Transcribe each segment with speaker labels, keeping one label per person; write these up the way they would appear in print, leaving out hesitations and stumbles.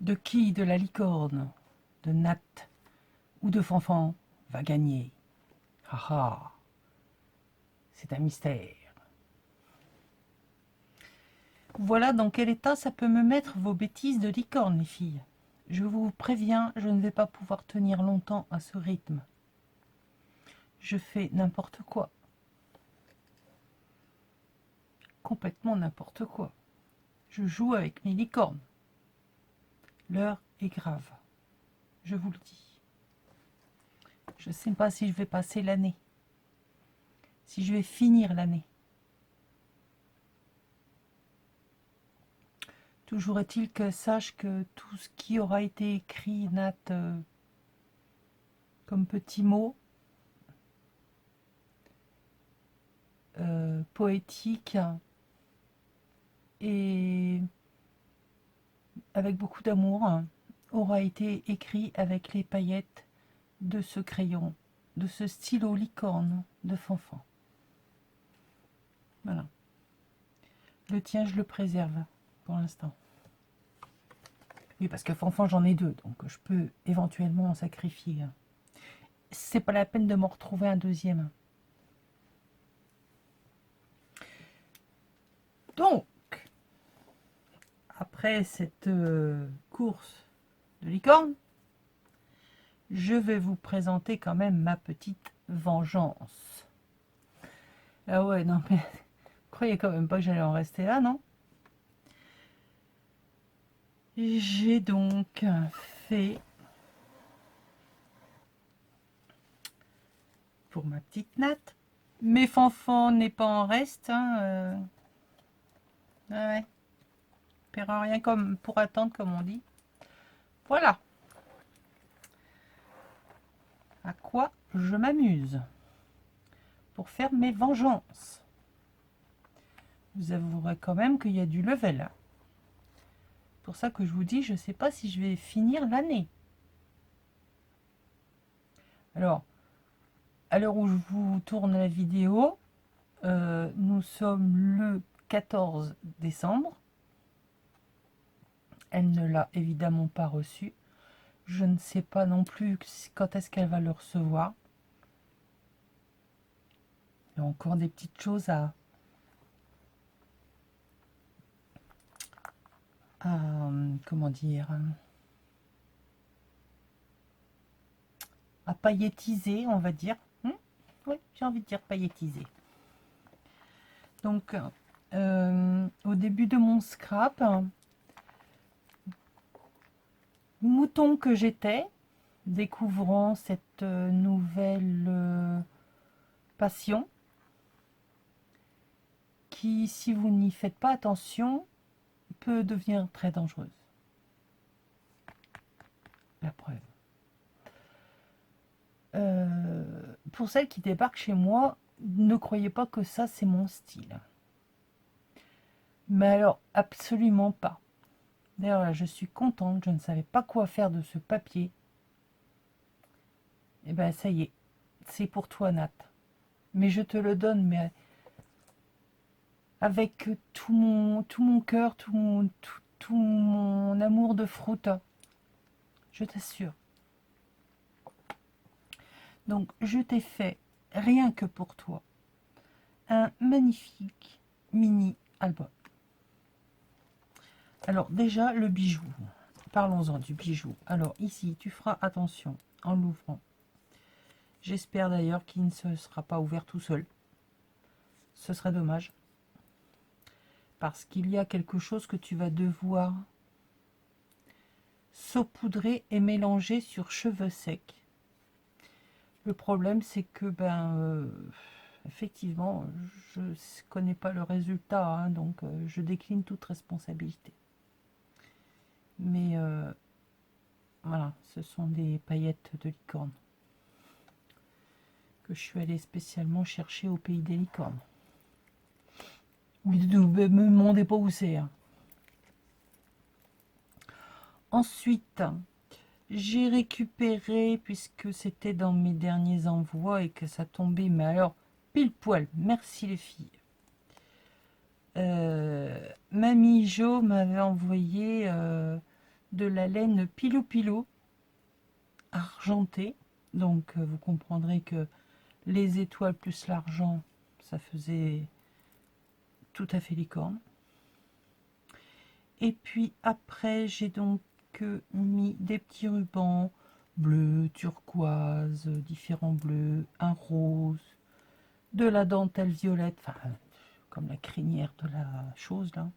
Speaker 1: De qui de la licorne, de Nat ou de Fanfan va gagner? Haha, c'est un mystère. Voilà dans quel état ça peut me mettre vos bêtises de licorne, les filles. Je vous préviens, je ne vais pas pouvoir tenir longtemps à ce rythme. Je fais n'importe quoi. Complètement n'importe quoi. Je joue avec mes licornes. L'heure est grave. Je vous le dis. Je ne sais pas si je vais passer l'année. Si je vais finir l'année. Toujours est-il que sache que tout ce qui aura été écrit, Nat, comme petits mots, poétiques et avec beaucoup d'amour, aura été écrit avec les paillettes de ce crayon, de ce stylo licorne de Fanfan. Voilà. Le tien, je le préserve pour l'instant. Oui, parce que Fanfan, j'en ai deux, donc je peux éventuellement en sacrifier. C'est pas la peine de m'en retrouver un deuxième. Donc, après cette course de licorne, je vais vous présenter quand même ma petite vengeance. Ah ouais, non mais, vous croyez quand même pas que j'allais en rester là, non? J'ai donc fait, pour ma petite Nat, mais Fanfan n'est pas en reste, hein, ouais, paiera rien comme pour attendre, comme on dit. Voilà. À quoi je m'amuse pour faire mes vengeances. Vous avouerez quand même qu'il y a du level. Pour ça que je vous dis, je ne sais pas si je vais finir l'année. Alors, à l'heure où je vous tourne la vidéo, nous sommes le 14 décembre. Elle ne l'a évidemment pas reçu. Je ne sais pas non plus quand est-ce qu'elle va le recevoir. Il y a encore des petites choses comment dire, à paillettiser, on va dire. Oui, j'ai envie de dire paillettiser. Donc, au début de mon scrap, mouton que j'étais, découvrant cette nouvelle passion, qui, si vous n'y faites pas attention, peut devenir très dangereuse. La preuve. Pour celles qui débarquent chez moi, ne croyez pas que ça c'est mon style. Mais alors, absolument pas. D'ailleurs, là, je suis contente, je ne savais pas quoi faire de ce papier. Et ben ça y est, c'est pour toi, Nat. Mais je te le donne, mais avec tout mon cœur, tout mon amour de fruit. Je t'assure. Donc, je t'ai fait, rien que pour toi, un magnifique mini album. Alors, déjà, le bijou. Parlons-en du bijou. Alors, ici, tu feras attention en l'ouvrant. J'espère d'ailleurs qu'il ne se sera pas ouvert tout seul. Ce serait dommage. Parce qu'il y a quelque chose que tu vas devoir saupoudrer et mélanger sur cheveux secs. Le problème, c'est que, effectivement, je ne connais pas le résultat, hein, donc je décline toute responsabilité. Mais voilà, ce sont des paillettes de licorne que je suis allée spécialement chercher au pays des licornes. Oui, ne me demandez pas où c'est. Hein. Ensuite, j'ai récupéré, puisque c'était dans mes derniers envois et que ça tombait, mais alors, pile poil, merci les filles. Mamie Jo m'avait envoyé de la laine Pilou Pilou argentée. Donc, vous comprendrez que les étoiles plus l'argent, ça faisait tout à fait licorne. Et puis après, j'ai donc mis des petits rubans bleus, turquoise, différents bleus, un rose, de la dentelle violette, enfin, comme la crinière de la chose là.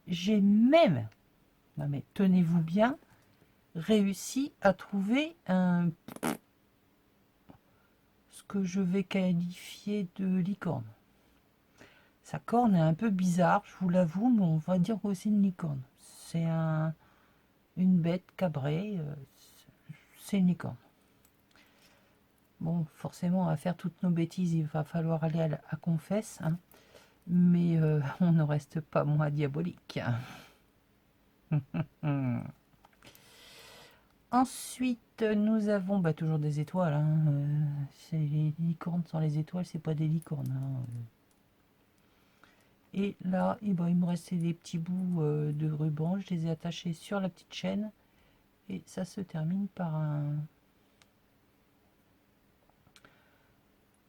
Speaker 1: J'ai même, non mais tenez-vous bien, réussi à trouver ce que je vais qualifier de licorne. Sa corne est un peu bizarre, je vous l'avoue, mais on va dire aussi une licorne. C'est une bête cabrée, c'est une licorne. Bon, forcément, à faire toutes nos bêtises, il va falloir aller à confesse, hein, mais on ne reste pas moins diabolique. Ensuite, nous avons toujours des étoiles. Hein, c'est les licornes sans les étoiles, c'est pas des licornes. Hein. Et là, il me restait des petits bouts de ruban. Je les ai attachés sur la petite chaîne. Et ça se termine par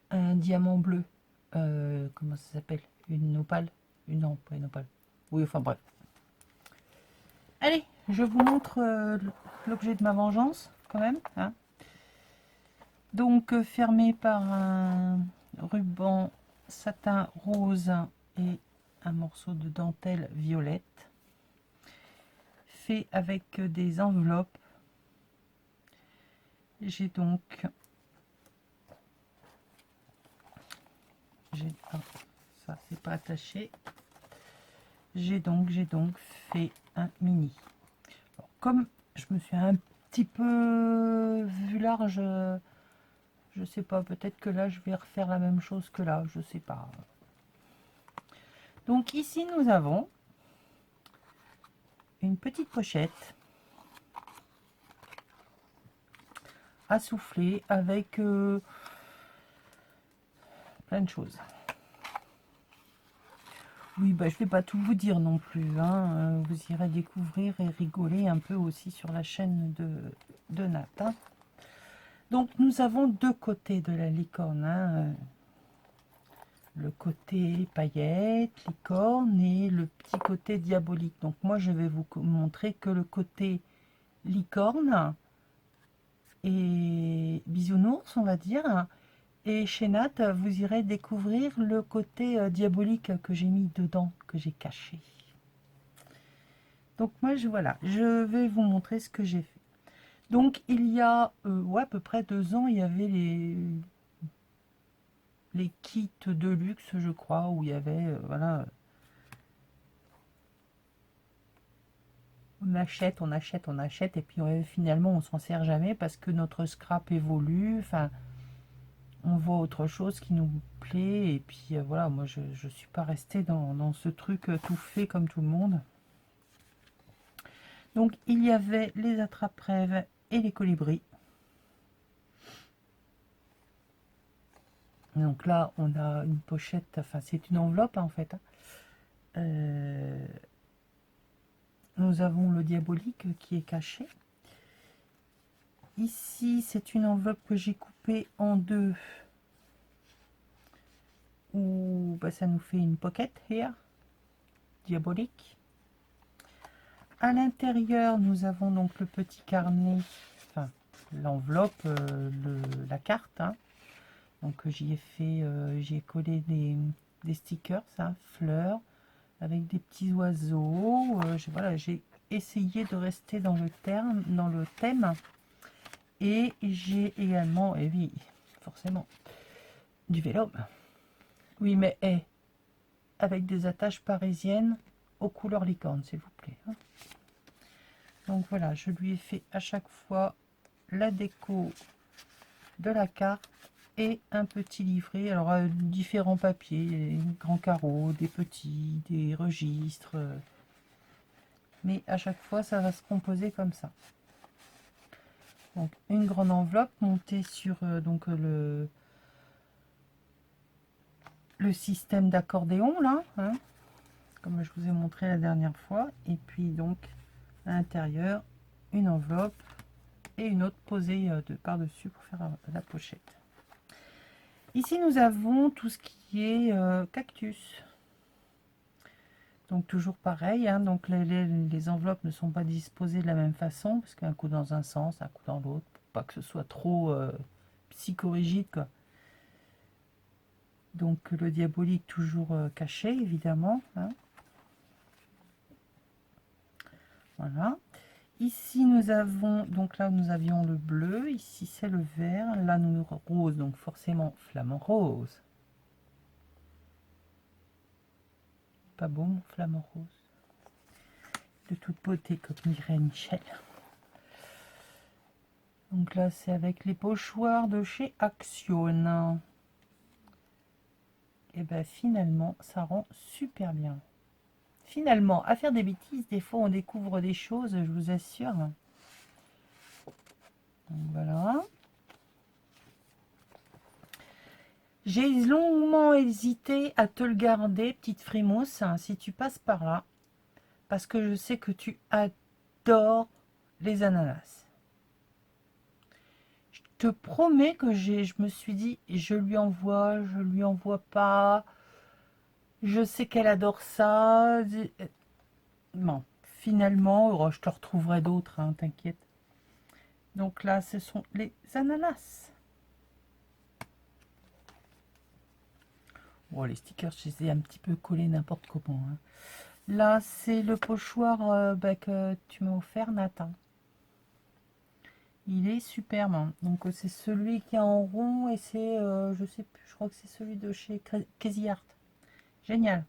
Speaker 1: un diamant bleu. Comment ça s'appelle? Une opale? Non, pas une opale. Oui, enfin bref. Allez, je vous montre l'objet de ma vengeance, quand même. Hein. Donc, fermé par un ruban satin rose et un morceau de dentelle violette. Fait avec des enveloppes. J'ai donc... ça, c'est pas attaché. J'ai donc fait un mini. Alors, comme je me suis un petit peu vu large, je sais pas, peut-être que là je vais refaire la même chose que là, je sais pas. Donc ici nous avons une petite pochette à souffler avec plein de choses. Oui, je vais pas tout vous dire non plus. Hein. Vous irez découvrir et rigoler un peu aussi sur la chaîne de Nat. Hein. Donc, nous avons deux côtés de la licorne. Hein. Le côté paillette, licorne et le petit côté diabolique. Donc, moi, je vais vous montrer que le côté licorne et bisounours, on va dire. Et chez Nat, vous irez découvrir le côté diabolique que j'ai mis dedans, que j'ai caché. Donc moi, voilà, je vais vous montrer ce que j'ai fait. Donc il y a à peu près 2 ans, il y avait les kits de luxe, je crois, où il y avait, voilà, on achète, et puis finalement on s'en sert jamais parce que notre scrap évolue, enfin... on voit autre chose qui nous plaît, et puis voilà, moi je suis pas restée dans ce truc tout fait comme tout le monde. Donc il y avait les attrape-rêves et les colibris. Donc là on a une pochette, enfin c'est une enveloppe en fait. Nous avons le diabolique qui est caché. Ici c'est une enveloppe que j'ai coupée en deux, où ça nous fait une pocket here, diabolique. à l'intérieur, nous avons donc le petit carnet, enfin l'enveloppe, la carte. Hein. Donc j'y ai fait, j'y ai collé des stickers, ça, fleurs, avec des petits oiseaux. Voilà, j'ai essayé de rester dans le thème. Et j'ai également, et oui, forcément, du vélo. Oui, mais avec des attaches parisiennes aux couleurs licorne, s'il vous plaît. Hein. Donc voilà, je lui ai fait à chaque fois la déco de la carte et un petit livret. Alors, différents papiers, des grands carreaux, des petits, des registres. Mais à chaque fois, ça va se composer comme ça. Donc, une grande enveloppe montée sur donc le système d'accordéon, là, hein, comme je vous ai montré la dernière fois. Et puis, donc, à l'intérieur, une enveloppe et une autre posée de par-dessus pour faire la pochette. Ici, nous avons tout ce qui est cactus. Donc toujours pareil, hein, donc les enveloppes ne sont pas disposées de la même façon, parce qu'un coup dans un sens, un coup dans l'autre, pour pas que ce soit trop psychorigide, quoi. Donc le diabolique toujours caché, évidemment. Hein. Voilà. Ici nous avons, donc là nous avions le bleu, ici c'est le vert, là nous rose, donc forcément flamant rose. Pas beau mon flamant rose. De toute beauté comme dirait Michel. Donc là c'est avec les pochoirs de chez Action. Et bien finalement ça rend super bien. Finalement, à faire des bêtises, des fois on découvre des choses, je vous assure. Donc voilà. J'ai longuement hésité à te le garder, petite frimousse, hein, si tu passes par là. Parce que je sais que tu adores les ananas. Je te promets que je me suis dit, je lui envoie pas. Je sais qu'elle adore ça. Bon, finalement, oh, je te retrouverai d'autres, hein, t'inquiète. Donc là, ce sont les ananas. Bon, les stickers, je les ai un petit peu collés n'importe comment. Hein. Là, c'est le pochoir que tu m'as offert, Nathan. Il est superbe. Hein. Donc, c'est celui qui est en rond et c'est, je sais plus, je crois que c'est celui de chez Crazy Art. Génial.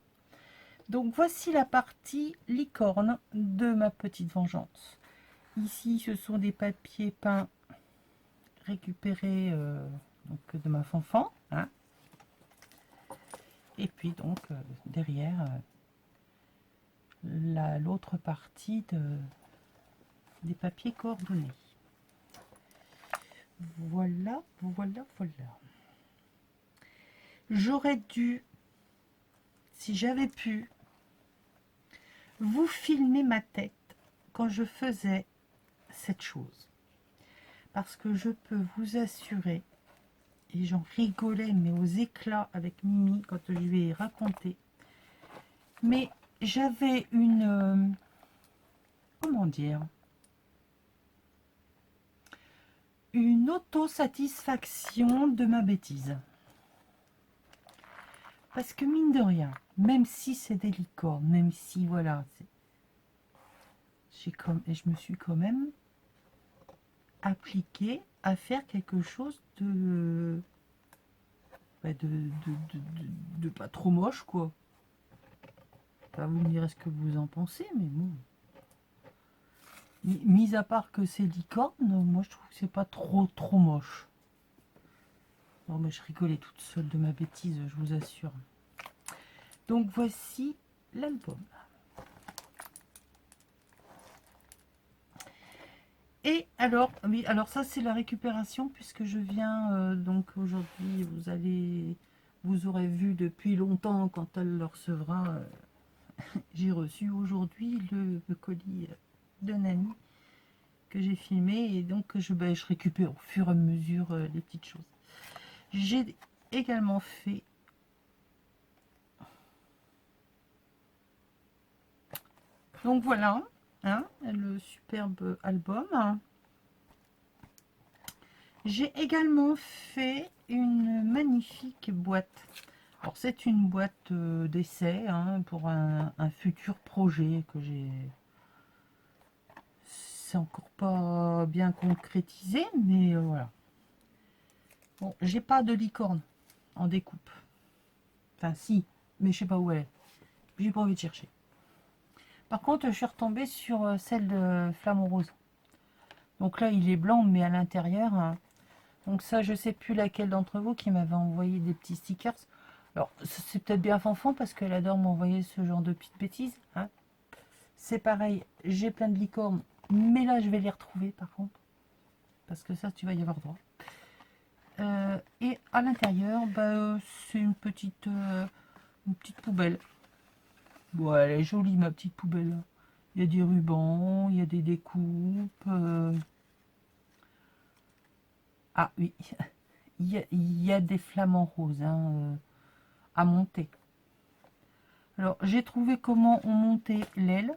Speaker 1: Donc, voici la partie licorne de ma petite vengeance. Ici, ce sont des papiers peints récupérés donc, de ma fanfan. Hein. Et puis, donc, derrière, l'autre partie des papiers coordonnés. Voilà, voilà, voilà. J'aurais dû, si j'avais pu, vous filmer ma tête quand je faisais cette chose. Parce que je peux vous assurer, et j'en rigolais, mais aux éclats avec Mimi quand je lui ai raconté, mais j'avais une... comment dire, une autosatisfaction de ma bêtise. Parce que mine de rien, même si c'est des licornes, même si voilà, je me suis quand même appliquée à faire quelque chose de pas trop moche, quoi. Enfin, vous me direz ce que vous en pensez, mais bon. Mis à part que c'est licorne, moi je trouve que c'est pas trop moche. Bon, mais je rigolais toute seule de ma bêtise, je vous assure. Donc voici l'album. Et alors, oui, alors ça c'est la récupération puisque je viens donc aujourd'hui, vous aurez vu depuis longtemps quand elle le recevra. J'ai reçu aujourd'hui le colis de Nani que j'ai filmé et donc je récupère au fur et à mesure les petites choses. J'ai également fait donc voilà, hein, le superbe album. J'ai également fait une magnifique boîte. Alors c'est une boîte d'essai, hein, pour un futur projet que j'ai. C'est encore pas bien concrétisé, mais voilà. Bon, j'ai pas de licorne en découpe. Enfin si, mais je sais pas où elle est. J'ai pas envie de chercher. Par contre, je suis retombée sur celle de Flamant Rose. Donc là, il est blanc, mais à l'intérieur, hein. Donc ça, je sais plus laquelle d'entre vous qui m'avait envoyé des petits stickers. Alors, c'est peut-être bien Fanfan parce qu'elle adore m'envoyer ce genre de petites bêtises, hein. C'est pareil, j'ai plein de licornes, mais là, je vais les retrouver par contre. Parce que ça, tu vas y avoir droit. Et à l'intérieur, bah, c'est une petite poubelle. Bon, elle est jolie, ma petite poubelle. Il y a des rubans, il y a des découpes. Ah oui, il y a des flamants roses, hein, à monter. Alors, j'ai trouvé comment on montait l'aile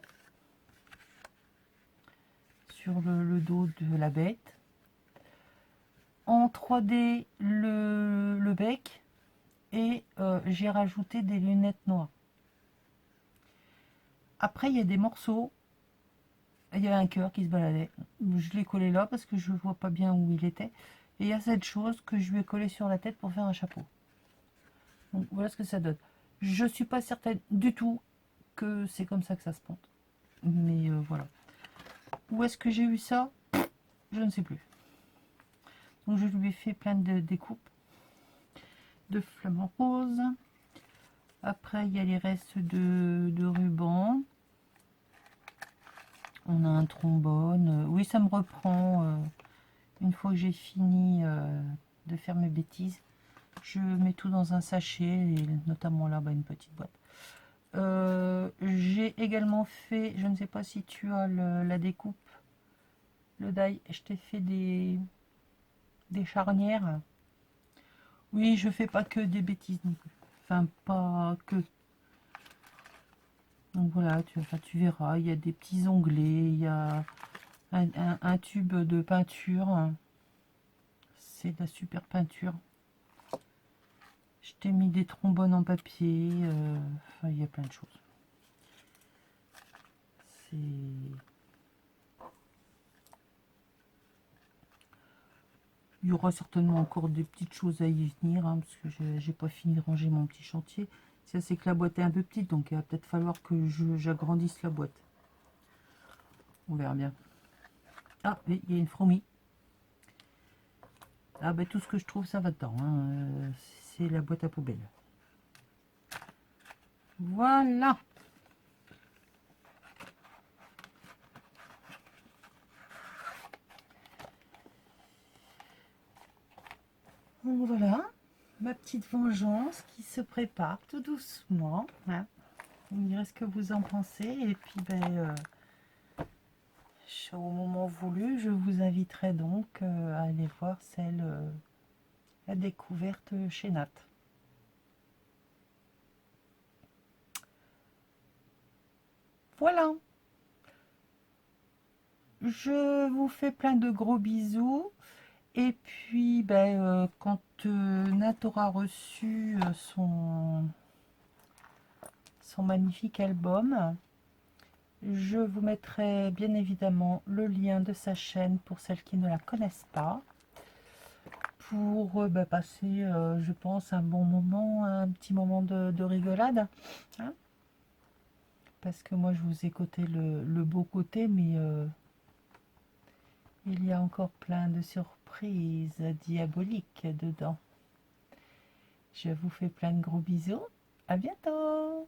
Speaker 1: sur le dos de la bête. En 3D, le bec. Et j'ai rajouté des lunettes noires. Après, il y a des morceaux. Il y avait un cœur qui se baladait. Je l'ai collé là parce que je ne vois pas bien où il était. Et il y a cette chose que je lui ai collée sur la tête pour faire un chapeau. Donc voilà ce que ça donne. Je suis pas certaine du tout que c'est comme ça que ça se monte. Mais voilà. Où est-ce que j'ai eu ça? Je ne sais plus. Donc je lui ai fait plein de découpes de flamants roses. Après, il y a les restes de ruban. On a un trombone. Oui, ça me reprend. Une fois que j'ai fini de faire mes bêtises, je mets tout dans un sachet, et notamment là, une petite boîte. J'ai également fait, je ne sais pas si tu as la découpe, le die, je t'ai fait des charnières. Oui, je fais pas que des bêtises non plus. Enfin, pas que. Donc voilà, tu verras, il y a des petits onglets, il y a un tube de peinture. C'est de la super peinture. Je t'ai mis des trombones en papier. Enfin, il y a plein de choses. C'est... Il y aura certainement encore des petites choses à y venir, hein, parce que j'ai pas fini de ranger mon petit chantier. Ça, c'est que la boîte est un peu petite, donc il va peut-être falloir que j'agrandisse la boîte. On verra bien. Ah, oui, il y a une fourmi. Ah, ben tout ce que je trouve, ça va dedans, hein. C'est la boîte à poubelle. Voilà. Donc voilà, ma petite vengeance qui se prépare tout doucement, hein. Vous me direz ce que vous en pensez. Et puis, au moment voulu, je vous inviterai donc à aller voir la découverte chez Nat. Voilà. Je vous fais plein de gros bisous. Et puis, quand Nat aura reçu son magnifique album, je vous mettrai bien évidemment le lien de sa chaîne pour celles qui ne la connaissent pas. Pour passer, je pense, un bon moment, un petit moment de rigolade. Hein, parce que moi, je vous ai coté le beau côté, mais il y a encore plein de surprises diaboliques dedans. Je vous fais plein de gros bisous. À bientôt!